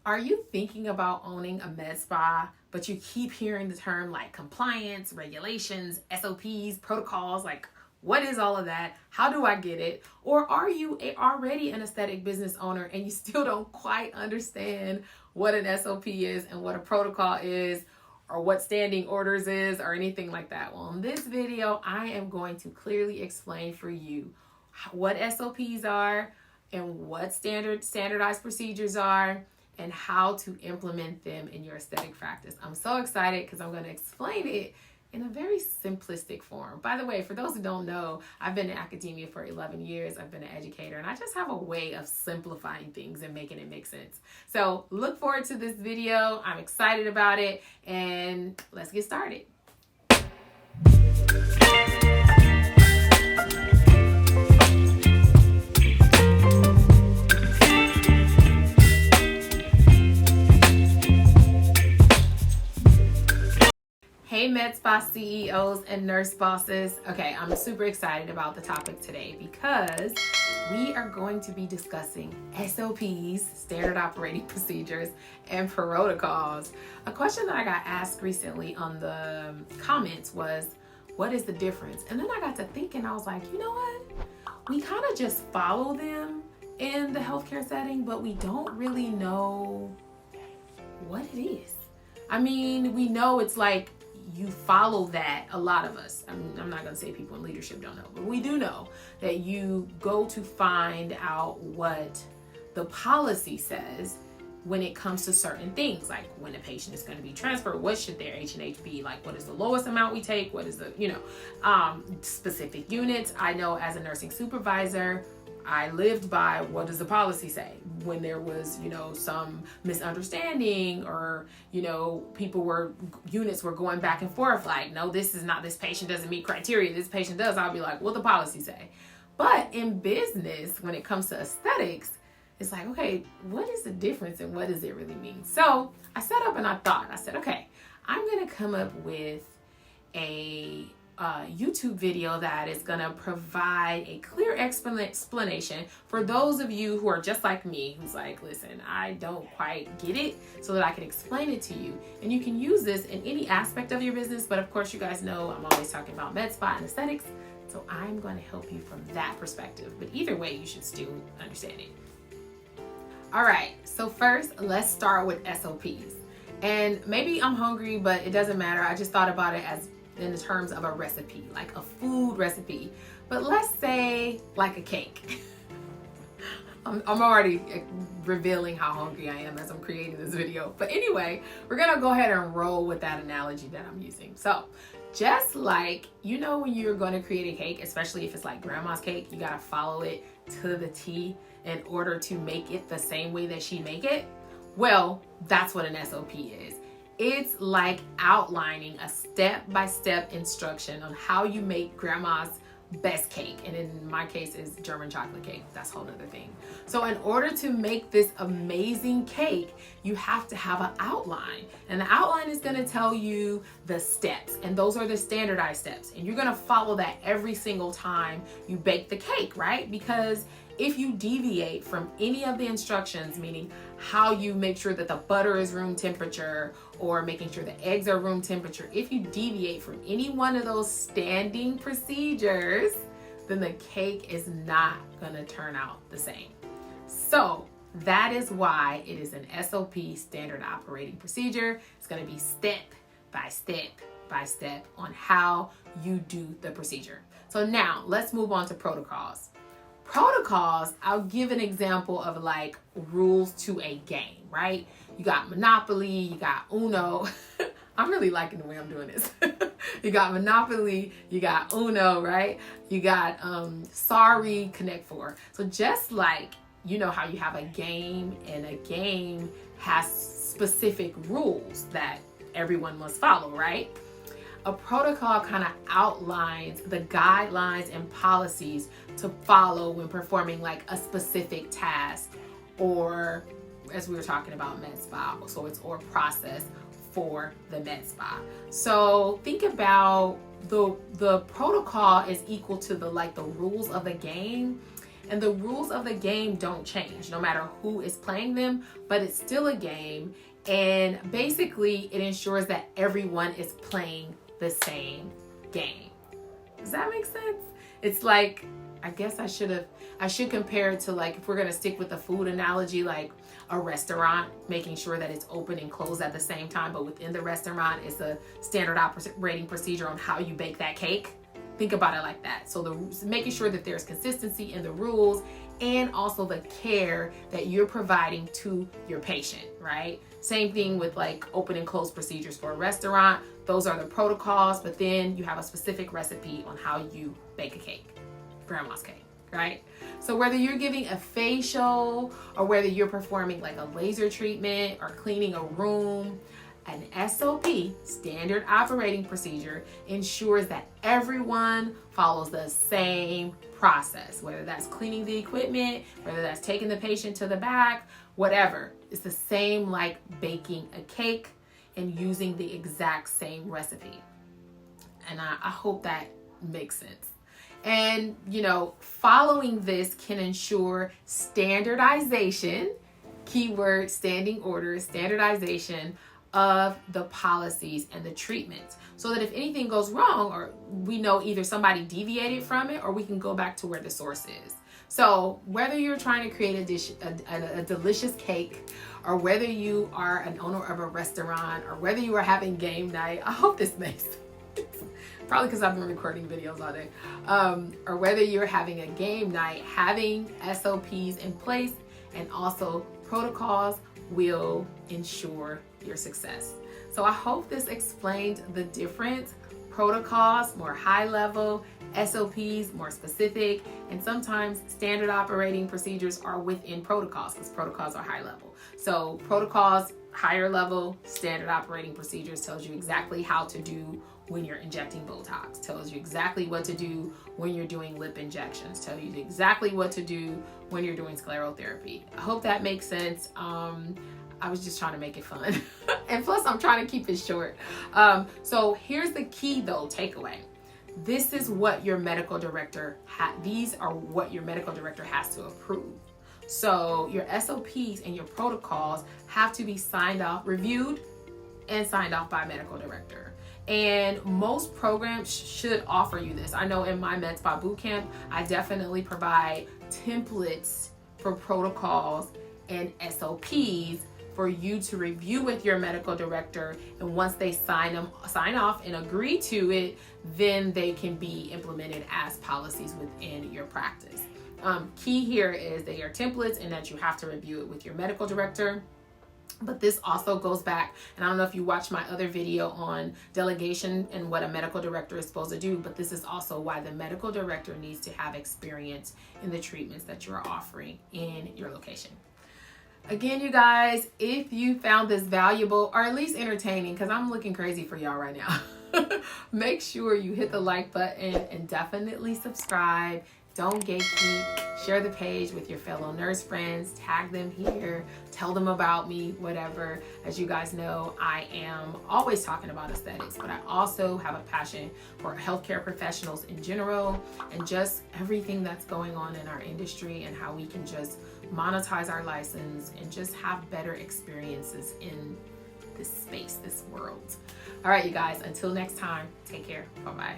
Are you thinking about owning a med spa, but you keep hearing the term like compliance, regulations, SOPs, protocols, like what is all of that? How do I get it? Or are you already an aesthetic business owner and you still don't quite understand what an SOP is and what a protocol is or what standing orders is or anything like that? Well, in this video, I am going to clearly explain for you what SOPs are and what standardized procedures are and how to implement them in your aesthetic practice. I'm so excited because I'm going to explain it in a very simplistic form. By the way, for those who don't know, I've been in academia for 11 years. I've been an educator, and I just have a way of simplifying things and making it make sense. So look forward to this video. I'm excited about it, and let's get started. Hey Medspa CEOs and nurse bosses. Okay, I'm super excited about the topic today because we are going to be discussing SOPs, standard operating procedures, and protocols. A question that I got asked recently on the comments was, what is the difference? And then I got to thinking, I was like, you know what? We kind of just follow them in the healthcare setting, but we don't really know what it is. I mean, we know it's like, you follow that, a lot of us. I'm not going to say people in leadership don't know, but we do know that you go to find out what the policy says when it comes to certain things, like when a patient is going to be transferred, what should their H&H be, like what is the lowest amount we take, what is the, specific units. I know as a nursing supervisor, I lived by what does the policy say when there was, some misunderstanding or, units were going back and forth like, no, this patient doesn't meet criteria. This patient does. I'll be like, what the policy say? But in business, when it comes to aesthetics, it's like, okay, what is the difference and what does it really mean? So I sat up and I said, okay, I'm going to come up with a YouTube video that is going to provide a clear explanation for those of you who are just like me, who's like, listen, I don't quite get it, so that I can explain it to you. And you can use this in any aspect of your business, but of course you guys know I'm always talking about med spa and aesthetics, so I'm going to help you from that perspective. But either way, you should still understand it. All right, so first let's start with SOPs. And maybe I'm hungry, but it doesn't matter. I just thought about it as in the terms of a recipe, like a food recipe. But let's say like a cake. I'm already revealing how hungry I am as I'm creating this video. But anyway, we're gonna go ahead and roll with that analogy that I'm using. So just like, when you're gonna create a cake, especially if it's like grandma's cake, you gotta follow it to the T in order to make it the same way that she make it. Well, that's what an SOP is. It's like outlining a step-by-step instruction on how you make grandma's best cake. And in my case, is German chocolate cake. That's a whole other thing. So in order to make this amazing cake, you have to have an outline. And the outline is going to tell you the steps. And those are the standardized steps. And you're going to follow that every single time you bake the cake, right? Because if you deviate from any of the instructions, meaning how you make sure that the butter is room temperature or making sure the eggs are room temperature, if you deviate from any one of those standing procedures, then the cake is not gonna turn out the same. So that is why it is an SOP, standard operating procedure. It's gonna be step by step by step on how you do the procedure. So now let's move on to protocols. Protocols, I'll give an example of like rules to a game, right? You got Monopoly, you got Uno. I'm really liking the way I'm doing this. You got Monopoly, you got Uno, right? You got Sorry, Connect Four. So just like, how you have a game and a game has specific rules that everyone must follow, right? A protocol kind of outlines the guidelines and policies to follow when performing like a specific task, or as we were talking about med spa, so it's or process for the med spa. So think about the protocol is equal to the rules of the game, And the rules of the game don't change no matter who is playing them, but it's still a game. And basically it ensures that everyone is playing the same game. Does that make sense? It's like, I guess I should compare it to, like, if we're going to stick with the food analogy, like a restaurant, making sure that it's open and closed at the same time, but within the restaurant it's a standard operating procedure on how you bake that cake. Think about it like that. So making sure that there's consistency in the rules and also the care that you're providing to your patient, right? Same thing with like open and closed procedures for a restaurant. Those are the protocols, but then you have a specific recipe on how you bake a cake, grandma's cake, right? So whether you're giving a facial or whether you're performing like a laser treatment or cleaning a room, an SOP, standard operating procedure, ensures that everyone follows the same process, whether that's cleaning the equipment, whether that's taking the patient to the back, whatever. It's the same like baking a cake and using the exact same recipe. And I hope that makes sense. And, you know, following this can ensure standardization, keyword standing order, standardization of the policies and the treatments, so that if anything goes wrong, or we know either somebody deviated from it or we can go back to where the source is. So whether you're trying to create a delicious cake, or whether you are an owner of a restaurant, or whether you are having game night, I hope this makes sense. Probably because I've been recording videos all day. Or whether you're having a game night, having SOPs in place and also protocols will ensure your success. So I hope this explained the difference. Protocols, more high level, SOPs, more specific, and sometimes standard operating procedures are within protocols because protocols are high level. So protocols, higher level, standard operating procedures tells you exactly how to do when you're injecting Botox, tells you exactly what to do when you're doing lip injections, tells you exactly what to do when you're doing sclerotherapy. I hope that makes sense. I was just trying to make it fun. And plus I'm trying to keep it short. So here's the key though, takeaway. This is what your medical director, these are what your medical director has to approve. So your SOPs and your protocols have to be signed off, reviewed and signed off by a medical director. And most programs should offer you this. I know in my Medspa bootcamp, I definitely provide templates for protocols and SOPs for you to review with your medical director. And once they sign off and agree to it, then they can be implemented as policies within your practice. Key here is they are templates and that you have to review it with your medical director. But this also goes back, and I don't know if you watched my other video on delegation and what a medical director is supposed to do, but this is also why the medical director needs to have experience in the treatments that you're offering in your location. Again, you guys, if you found this valuable or at least entertaining, because I'm looking crazy for y'all right now, make sure you hit the like button and definitely subscribe. Don't gatekeep. Share the page with your fellow nurse friends. Tag them here. Tell them about me, whatever. As you guys know, I am always talking about aesthetics, but I also have a passion for healthcare professionals in general and just everything that's going on in our industry and how we can just monetize our license and just have better experiences in this space, this world. All right, you guys, until next time, take care. Bye-bye.